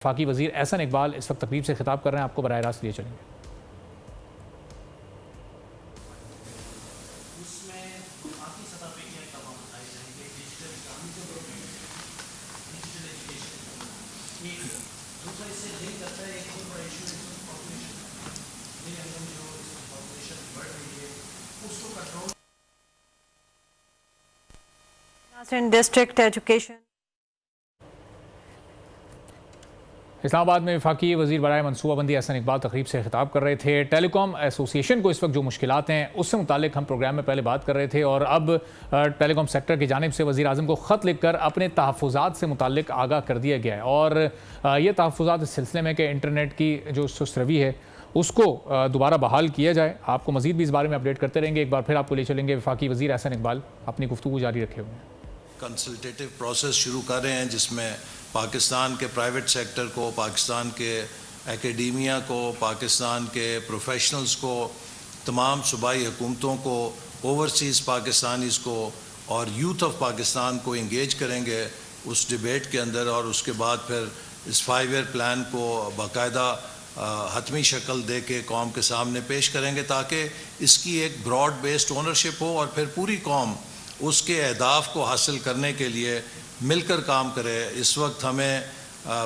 وفاقی وزیر احسن اقبال اس وقت تقریب سے خطاب کر رہے ہیں، آپ کو براہ راست لیے چلیں گے۔ ڈسٹرکٹ ایجوکیشن اسلام آباد میں وفاقی وزیر برائے منصوبہ بندی احسن اقبال تقریب سے خطاب کر رہے تھے۔ ٹیلی کام ایسوسی ایشن کو اس وقت جو مشکلات ہیں اس سے متعلق ہم پروگرام میں پہلے بات کر رہے تھے، اور اب ٹیلی کام سیکٹر کی جانب سے وزیر اعظم کو خط لکھ کر اپنے تحفظات سے متعلق آگاہ کر دیا گیا ہے، اور یہ تحفظات اس سلسلے میں کہ انٹرنیٹ کی جو سست روی ہے اس کو دوبارہ بحال کیا جائے۔ آپ کو مزید بھی اس بارے میں اپڈیٹ کرتے رہیں گے۔ ایک بار پھر آپ کو لے چلیں گے، وفاقی وزیر احسن اقبال اپنی گفتگو جاری رکھے ہوئے ہیں۔ کنسلٹیٹو پروسیس شروع کر رہے ہیں جس میں پاکستان کے پرائیویٹ سیکٹر کو، پاکستان کے اکیڈیمیا کو، پاکستان کے پروفیشنلز کو، تمام صوبائی حکومتوں کو، اوورسیز پاکستانیز کو اور یوتھ آف پاکستان کو انگیج کریں گے اس ڈیبیٹ کے اندر، اور اس کے بعد پھر اس 5 ایئر پلان کو باقاعدہ حتمی شکل دے کے قوم کے سامنے پیش کریں گے، تاکہ اس کی ایک براڈ بیسڈ اونرشپ ہو اور پھر پوری قوم اس کے اہداف کو حاصل کرنے کے لیے مل کر کام کرے۔ اس وقت ہمیں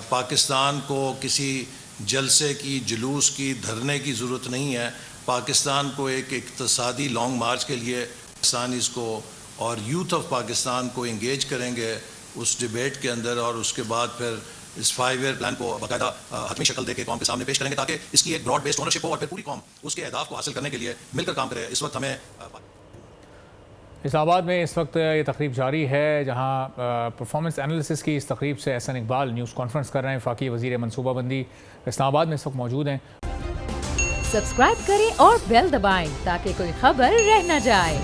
پاکستان کو کسی جلسے کی، جلوس کی، دھرنے کی ضرورت نہیں ہے۔ پاکستان کو ایک اقتصادی لانگ مارچ کے لیے پاکستانیز کو اور یوتھ آف پاکستان کو انگیج کریں گے اس ڈیبیٹ کے اندر، اور اس کے بعد پھر اس 5 ایئر پلان کو باقاعدہ حتمی شکل دے کے قوم کے سامنے پیش کریں گے، تاکہ اس کی ایک براڈ بیسڈ اونرشپ ہو اور پھر پوری قوم اس کے اہداف کو حاصل کرنے کے لیے مل کر کام کرے۔ اس وقت ہمیں اسلام آباد میں اس وقت یہ تقریب جاری ہے، جہاں پرفارمنس انالیسس کی اس تقریب سے احسن اقبال نیوز کانفرنس کر رہے ہیں۔ وفاقی وزیر منصوبہ بندی اسلام آباد میں اس وقت موجود ہیں۔ سبسکرائب کریں اور بیل دبائیں تاکہ کوئی خبر رہ نہ جائے۔